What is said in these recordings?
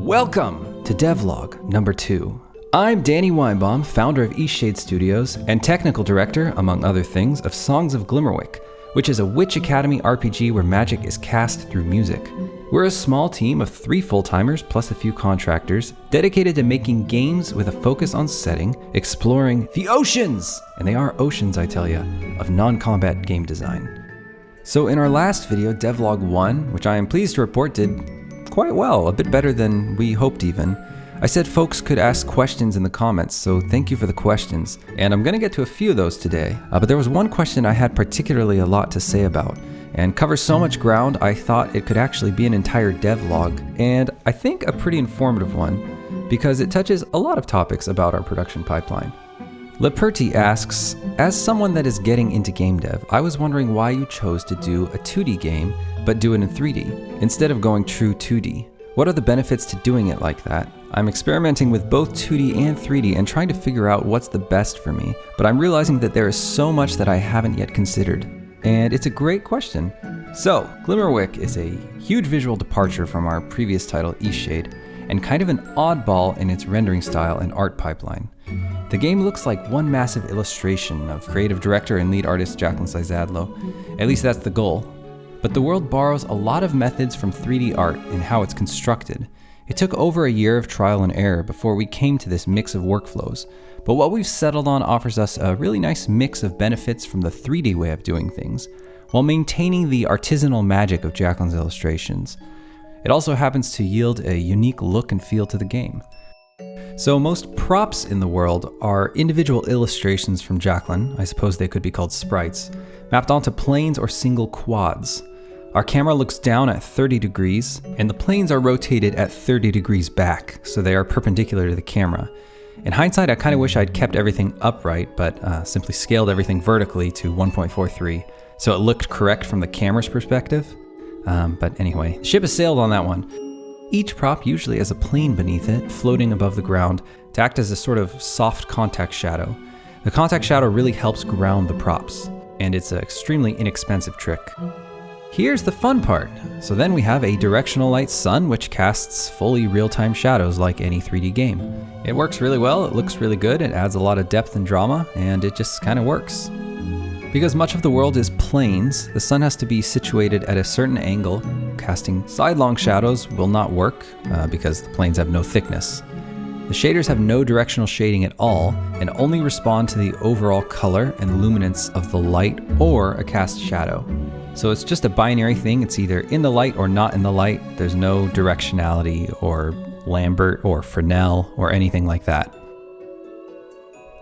Welcome to Devlog number 2. I'm Danny Weinbaum, founder of Eastshade Studios and technical director, among other things, of Songs of Glimmerwick, which is a Witch Academy RPG where magic is cast through music. We're a small team of 3 full-timers plus a few contractors, dedicated to making games with a focus on setting, exploring the oceans, and they are oceans, I tell ya, of non-combat game design. So in our last video, Devlog 1, which I am pleased to report did quite well, a bit better than we hoped even, I said folks could ask questions in the comments, so thank you for the questions. And I'm gonna get to a few of those today, but there was one question I had particularly a lot to say about, and covers so much ground I thought it could actually be an entire devlog, and I think a pretty informative one, because it touches a lot of topics about our production pipeline. Leperti asks, as someone that is getting into game dev, I was wondering why you chose to do a 2D game, but do it in 3D, instead of going true 2D. What are the benefits to doing it like that? I'm experimenting with both 2D and 3D and trying to figure out what's the best for me, but I'm realizing that there is so much that I haven't yet considered. And it's a great question. So, Glimmerwick is a huge visual departure from our previous title, Eastshade, and kind of an oddball in its rendering style and art pipeline. The game looks like one massive illustration of creative director and lead artist Jacqueline Sizadlo. At least that's the goal. But the world borrows a lot of methods from 3D art in how it's constructed. It took over a year of trial and error before we came to this mix of workflows, but what we've settled on offers us a really nice mix of benefits from the 3D way of doing things, while maintaining the artisanal magic of Jacqueline's illustrations. It also happens to yield a unique look and feel to the game. So most props in the world are individual illustrations from Jacqueline, I suppose they could be called sprites, mapped onto planes or single quads. Our camera looks down at 30 degrees, and the planes are rotated at 30 degrees back, so they are perpendicular to the camera. In hindsight, I kind of wish I'd kept everything upright, but simply scaled everything vertically to 1.43, so it looked correct from the camera's perspective. But anyway, ship has sailed on that one. Each prop usually has a plane beneath it, floating above the ground, to act as a sort of soft contact shadow. The contact shadow really helps ground the props, and it's an extremely inexpensive trick. Here's the fun part. So then we have a directional light sun which casts fully real-time shadows like any 3D game. It works really well, it looks really good, it adds a lot of depth and drama, and it just kind of works. Because much of the world is planes, the sun has to be situated at a certain angle. Casting sidelong shadows will not work because the planes have no thickness. The shaders have no directional shading at all and only respond to the overall color and luminance of the light or a cast shadow. So it's just a binary thing, it's either in the light or not in the light. There's no directionality or Lambert or Fresnel or anything like that.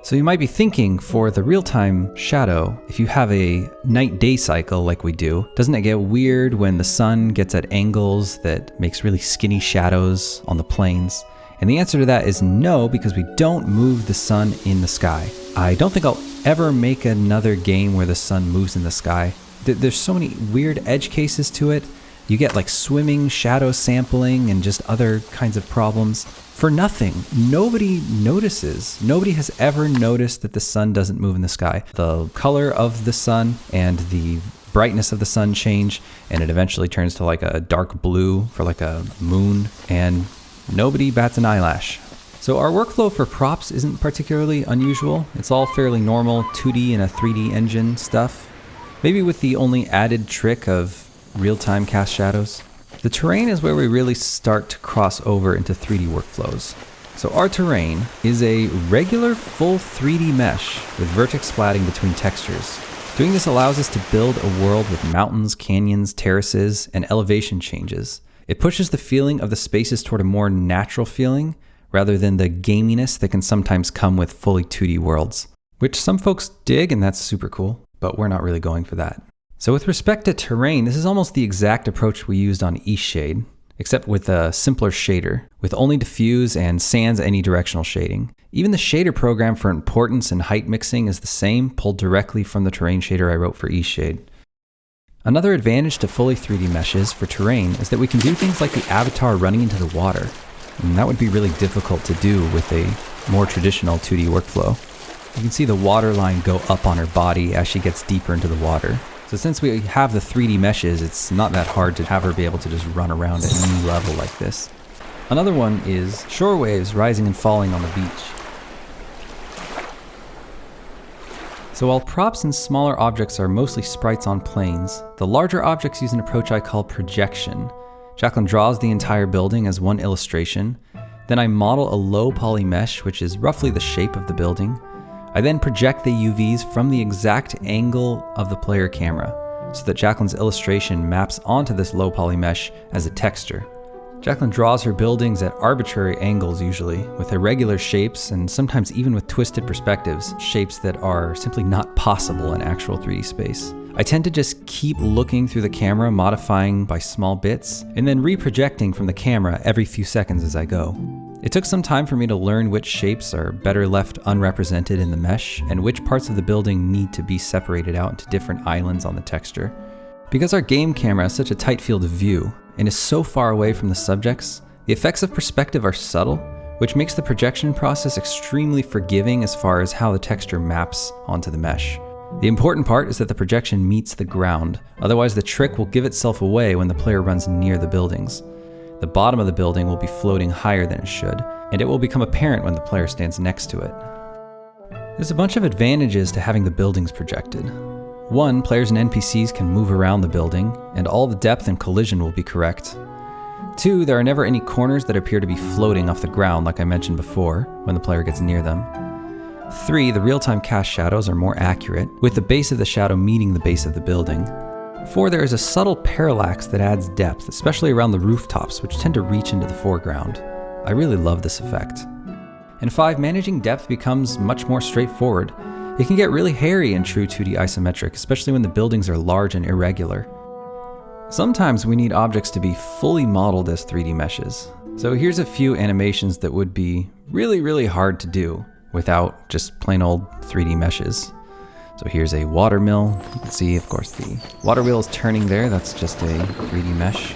So you might be thinking, for the real-time shadow, if you have a night-day cycle like we do, doesn't it get weird when the sun gets at angles that makes really skinny shadows on the planes? And the answer to that is no, because we don't move the sun in the sky. I don't think I'll ever make another game where the sun moves in the sky. There's so many weird edge cases to it. You get like swimming, shadow sampling, and just other kinds of problems. For nothing. Nobody notices. Nobody has ever noticed that the sun doesn't move in the sky. The color of the sun and the brightness of the sun change, and it eventually turns to like a dark blue for like a moon, and nobody bats an eyelash. So our workflow for props isn't particularly unusual. It's all fairly normal 2D and a 3D engine stuff. Maybe with the only added trick of real-time cast shadows. The terrain is where we really start to cross over into 3D workflows. So our terrain is a regular full 3D mesh with vertex splatting between textures. Doing this allows us to build a world with mountains, canyons, terraces, and elevation changes. It pushes the feeling of the spaces toward a more natural feeling, rather than the gaminess that can sometimes come with fully 2D worlds. Which some folks dig, and that's super cool, but we're not really going for that. So with respect to terrain, this is almost the exact approach we used on Eastshade, except with a simpler shader, with only diffuse and sans any directional shading. Even the shader program for importance and height mixing is the same, pulled directly from the terrain shader I wrote for Eastshade. Another advantage to fully 3D meshes for terrain is that we can do things like the avatar running into the water, and that would be really difficult to do with a more traditional 2D workflow. You can see the water line go up on her body as she gets deeper into the water. So since we have the 3D meshes, it's not that hard to have her be able to just run around at any level like this. Another one is shore waves rising and falling on the beach. So while props and smaller objects are mostly sprites on planes, the larger objects use an approach I call projection. Jacqueline draws the entire building as one illustration. Then I model a low poly mesh, which is roughly the shape of the building. I then project the UVs from the exact angle of the player camera, so that Jacqueline's illustration maps onto this low poly mesh as a texture. Jacqueline draws her buildings at arbitrary angles usually, with irregular shapes and sometimes even with twisted perspectives, shapes that are simply not possible in actual 3D space. I tend to just keep looking through the camera, modifying by small bits, and then reprojecting from the camera every few seconds as I go. It took some time for me to learn which shapes are better left unrepresented in the mesh, and which parts of the building need to be separated out into different islands on the texture. Because our game camera has such a tight field of view, and is so far away from the subjects, the effects of perspective are subtle, which makes the projection process extremely forgiving as far as how the texture maps onto the mesh. The important part is that the projection meets the ground, otherwise the trick will give itself away when the player runs near the buildings. The bottom of the building will be floating higher than it should, and it will become apparent when the player stands next to it. There's a bunch of advantages to having the buildings projected. 1, players and NPCs can move around the building, and all the depth and collision will be correct. 2, there are never any corners that appear to be floating off the ground like I mentioned before, when the player gets near them. 3, the real-time cast shadows are more accurate, with the base of the shadow meeting the base of the building. 4, there is a subtle parallax that adds depth, especially around the rooftops, which tend to reach into the foreground. I really love this effect. And 5, managing depth becomes much more straightforward. It can get really hairy in true 2D isometric, especially when the buildings are large and irregular. Sometimes we need objects to be fully modeled as 3D meshes. So here's a few animations that would be really hard to do without just plain old 3D meshes. So here's a water mill. You can see, of course, the water wheel is turning there. That's just a 3D mesh.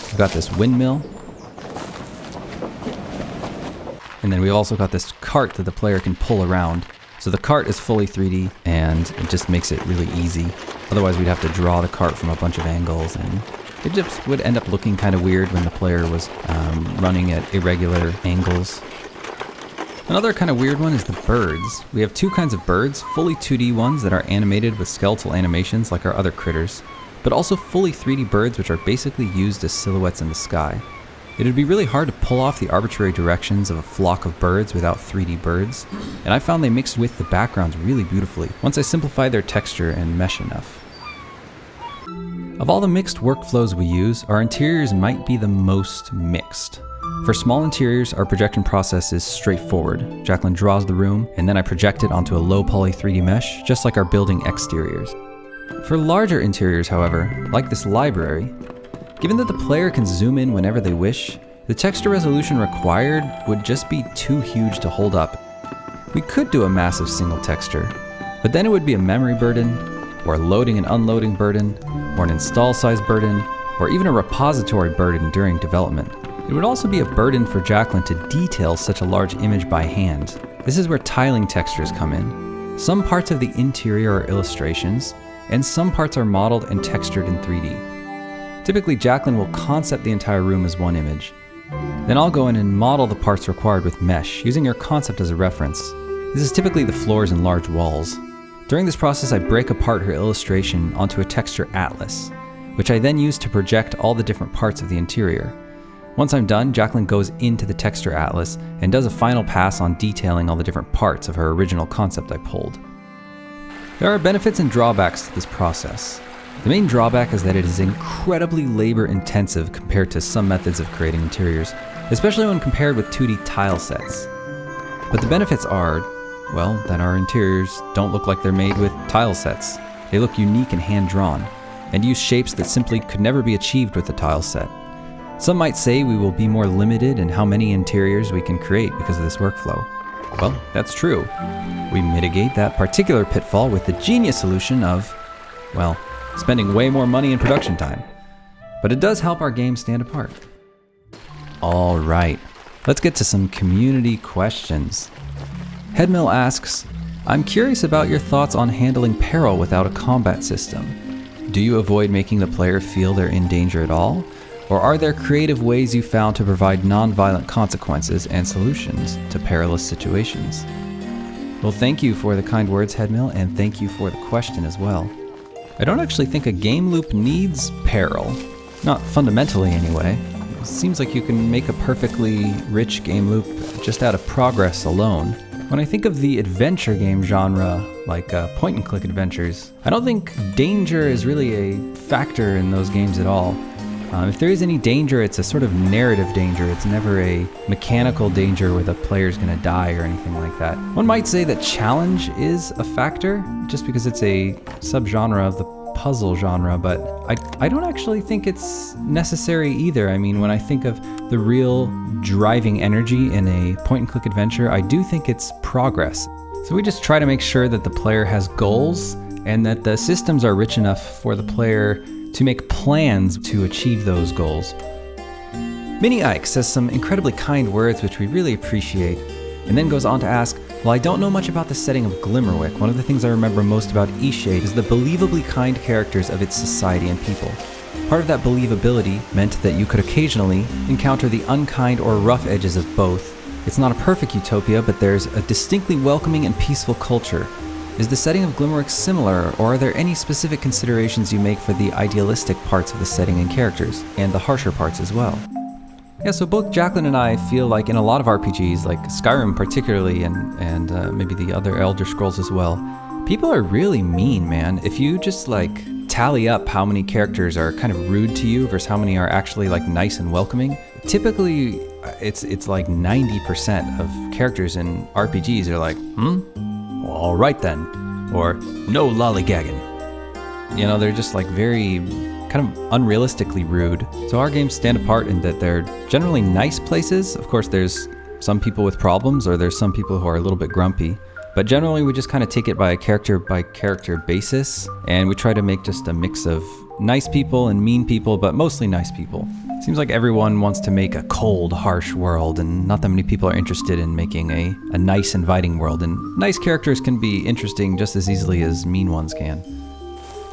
We've got this windmill. And then we've also got this cart that the player can pull around. So the cart is fully 3D, and it just makes it really easy. Otherwise we'd have to draw the cart from a bunch of angles, and it just would end up looking kind of weird when the player was running at irregular angles. Another kind of weird one is the birds. We have 2 kinds of birds, fully 2D ones that are animated with skeletal animations like our other critters, but also fully 3D birds which are basically used as silhouettes in the sky. It would be really hard to pull off the arbitrary directions of a flock of birds without 3D birds, and I found they mixed with the backgrounds really beautifully once I simplified their texture and mesh enough. Of all the mixed workflows we use, our interiors might be the most mixed. For small interiors, our projection process is straightforward. Jacqueline draws the room, and then I project it onto a low poly 3D mesh, just like our building exteriors. For larger interiors, however, like this library, given that the player can zoom in whenever they wish, the texture resolution required would just be too huge to hold up. We could do a massive single texture, but then it would be a memory burden, or a loading and unloading burden, or an install size burden, or even a repository burden during development. It would also be a burden for Jacqueline to detail such a large image by hand. This is where tiling textures come in. Some parts of the interior are illustrations, and some parts are modeled and textured in 3D. Typically, Jacqueline will concept the entire room as one image. Then I'll go in and model the parts required with mesh, using her concept as a reference. This is typically the floors and large walls. During this process, I break apart her illustration onto a texture atlas, which I then use to project all the different parts of the interior. Once I'm done, Jacqueline goes into the texture atlas and does a final pass on detailing all the different parts of her original concept I pulled. There are benefits and drawbacks to this process. The main drawback is that it is incredibly labor intensive compared to some methods of creating interiors, especially when compared with 2D tile sets. But the benefits are, well, that our interiors don't look like they're made with tile sets. They look unique and hand-drawn, and use shapes that simply could never be achieved with a tile set. Some might say we will be more limited in how many interiors we can create because of this workflow. Well, that's true. We mitigate that particular pitfall with the genius solution of, well, spending way more money in production time. But it does help our game stand apart. All right, let's get to some community questions. Headmill asks, I'm curious about your thoughts on handling peril without a combat system. Do you avoid making the player feel they're in danger at all? Or are there creative ways you found to provide non-violent consequences and solutions to perilous situations? Well, thank you for the kind words, Headmill, and thank you for the question as well. I don't actually think a game loop needs peril. Not fundamentally, anyway. It seems like you can make a perfectly rich game loop just out of progress alone. When I think of the adventure game genre, like point-and-click adventures, I don't think danger is really a factor in those games at all. If there is any danger, it's a sort of narrative danger. It's never a mechanical danger where the player's gonna die or anything like that. One might say that challenge is a factor, just because it's a subgenre of the puzzle genre, but I don't actually think it's necessary either. I mean, when I think of the real driving energy in a point-and-click adventure, I do think it's progress. So we just try to make sure that the player has goals and that the systems are rich enough for the player to make plans to achieve those goals. Mini Ike says some incredibly kind words which we really appreciate, and then goes on to ask, well, I don't know much about the setting of Glimmerwick. One of the things I remember most about Eastshade is the believably kind characters of its society and people. Part of that believability meant that you could occasionally encounter the unkind or rough edges of both. It's not a perfect utopia, but there's a distinctly welcoming and peaceful culture. Is the setting of Glimmerwick similar, or are there any specific considerations you make for the idealistic parts of the setting and characters, and the harsher parts as well? Yeah, so both Jacqueline and I feel like in a lot of RPGs, like Skyrim particularly, and maybe the other Elder Scrolls as well, people are really mean, man. If you just like tally up how many characters are kind of rude to you versus how many are actually like nice and welcoming, typically it's like 90% of characters in RPGs are like, well, all right then, or no lollygagging. You know, they're just like very kind of unrealistically rude. So our games stand apart in that they're generally nice places. Of course, there's some people with problems, or there's some people who are a little bit grumpy. But generally, we just kind of take it by character basis, and we try to make just a mix of nice people and mean people, but mostly nice people. Seems like everyone wants to make a cold, harsh world, and not that many people are interested in making a nice, inviting world. And nice characters can be interesting just as easily as mean ones can.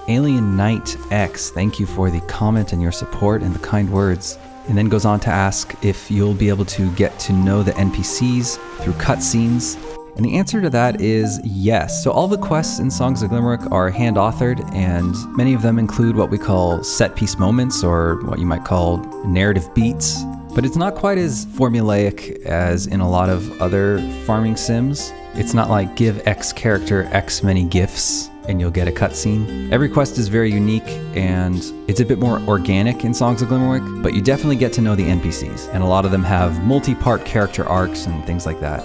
Alien Knight X, thank you for the comment and your support and the kind words. And then goes on to ask if you'll be able to get to know the NPCs through cutscenes. And the answer to that is yes. So all the quests in Songs of Glimmerwick are hand-authored, and many of them include what we call set-piece moments, or what you might call narrative beats. But it's not quite as formulaic as in a lot of other farming sims. It's not like give X character X many gifts and you'll get a cutscene. Every quest is very unique, and it's a bit more organic in Songs of Glimmerwick, but you definitely get to know the NPCs, and a lot of them have multi-part character arcs and things like that.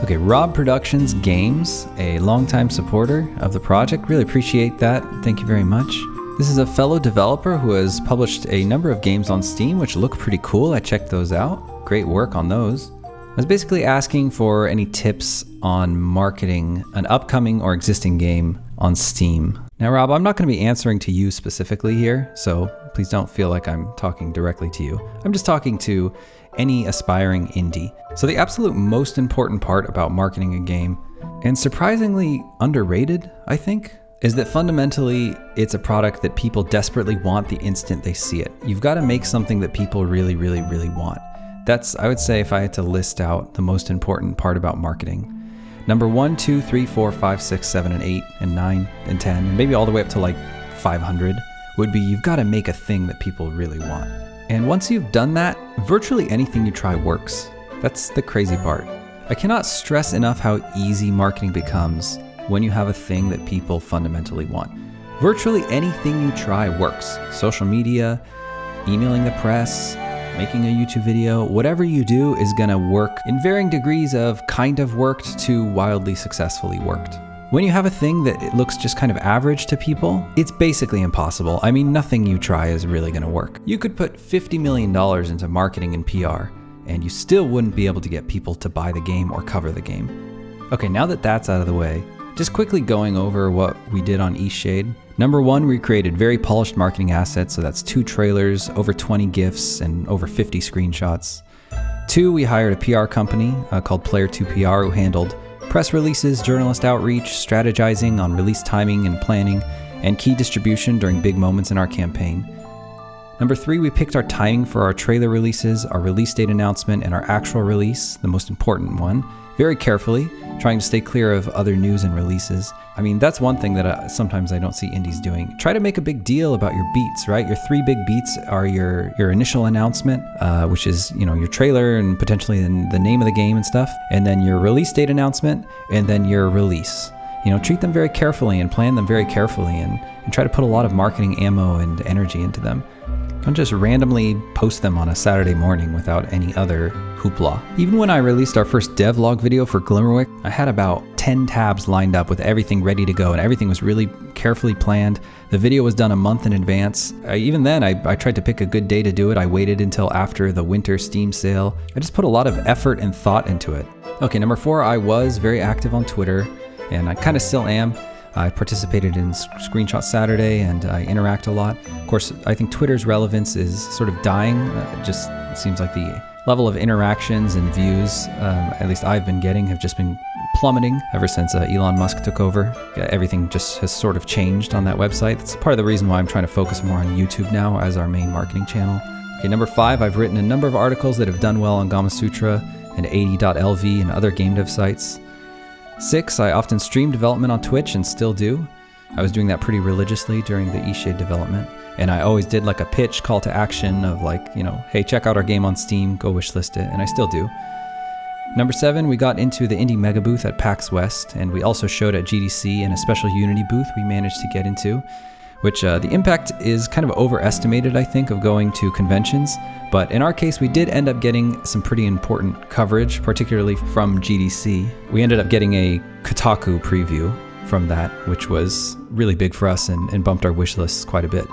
Okay, Rob Productions Games, a longtime supporter of the project. Really appreciate that. Thank you very much. This is a fellow developer who has published a number of games on Steam, which look pretty cool. I checked those out. Great work on those. I was basically asking for any tips on marketing an upcoming or existing game on Steam. Now, Rob, I'm not going to be answering to you specifically here, so please don't feel like I'm talking directly to you. I'm just talking to any aspiring indie. So the absolute most important part about marketing a game, and surprisingly underrated, I think, is that fundamentally it's a product that people desperately want the instant they see it. You've got to make something that people really, really, really want. That's, I would say, if I had to list out the most important part about marketing. Number 1, 2, 3, 4, 5, 6, 7, and 8, and 9, and 10, and maybe all the way up to like 500 would be you've got to make a thing that people really want. And once you've done that, virtually anything you try works. That's the crazy part. I cannot stress enough how easy marketing becomes when you have a thing that people fundamentally want. Virtually anything you try works. Social media, emailing the press, making a YouTube video, whatever you do is gonna work in varying degrees of kind of worked to wildly successfully worked. When you have a thing that it looks just kind of average to people, it's basically impossible. I mean, nothing you try is really gonna work. You could put $50 million into marketing and PR, and you still wouldn't be able to get people to buy the game or cover the game. Okay, now that that's out of the way, just quickly going over what we did on Eastshade. Number 1, we created very polished marketing assets, so that's 2 trailers, over 20 GIFs, and over 50 screenshots. 2, we hired a PR company called Player 2 PR who handled press releases, journalist outreach, strategizing on release timing and planning, and key distribution during big moments in our campaign. Number 3, we picked our timing for our trailer releases, our release date announcement, and our actual release, the most important one, very carefully, trying to stay clear of other news and releases. I mean, that's one thing that sometimes I don't see indies doing. Try to make a big deal about your beats, right? Your 3 big beats are your initial announcement, which is, your trailer and potentially the name of the game and stuff, and then your release date announcement, and then your release. Treat them very carefully and plan them very carefully and try to put a lot of marketing ammo and energy into them. Don't just randomly post them on a Saturday morning without any other hoopla. Even when I released our first devlog video for Glimmerwick, I had about 10 tabs lined up with everything ready to go, and everything was really carefully planned. The video was done a month in advance. Even then, I tried to pick a good day to do it. I waited until after the winter Steam sale. I just put a lot of effort and thought into it. Okay, number 4, I was very active on Twitter, and I kind of still am. I participated in Screenshot Saturday and I interact a lot. Of course, I think Twitter's relevance is sort of dying. It just seems like the level of interactions and views, at least I've been getting, have just been plummeting ever since Elon Musk took over. Everything just has sort of changed on that website. That's part of the reason why I'm trying to focus more on YouTube now as our main marketing channel. Okay, number 5, I've written a number of articles that have done well on Gamasutra and 80.lv and other game dev sites. 6, I often stream development on Twitch and still do. I was doing that pretty religiously during the eShade development. And I always did like a pitch call to action of hey, check out our game on Steam, go wishlist it, and I still do. Number 7, we got into the Indie Mega booth at PAX West, and we also showed at GDC in a special Unity booth we managed to get into, which the impact is kind of overestimated, I think, of going to conventions. But in our case, we did end up getting some pretty important coverage, particularly from GDC. We ended up getting a Kotaku preview from that, which was really big for us and bumped our wish lists quite a bit.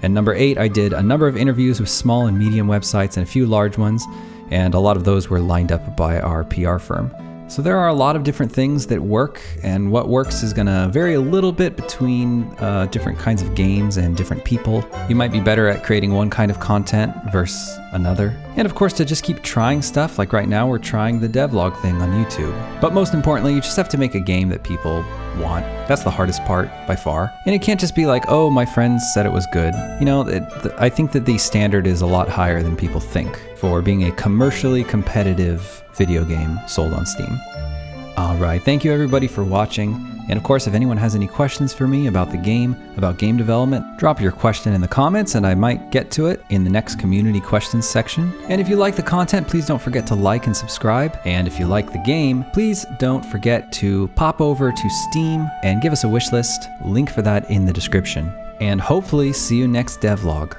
And number 8, I did a number of interviews with small and medium websites and a few large ones, and a lot of those were lined up by our PR firm. So there are a lot of different things that work, and what works is gonna vary a little bit between different kinds of games and different people. You might be better at creating one kind of content versus another. And of course, to just keep trying stuff, like right now we're trying the devlog thing on YouTube. But most importantly, you just have to make a game that people want. That's the hardest part by far. And it can't just be like, oh, my friends said it was good. I think that the standard is a lot higher than people think for being a commercially competitive video game sold on Steam. Alright, thank you everybody for watching. And of course, if anyone has any questions for me about the game, about game development, drop your question in the comments and I might get to it in the next community questions section. And if you like the content, please don't forget to like and subscribe. And if you like the game, please don't forget to pop over to Steam and give us a wish list. Link for that in the description. And hopefully see you next devlog.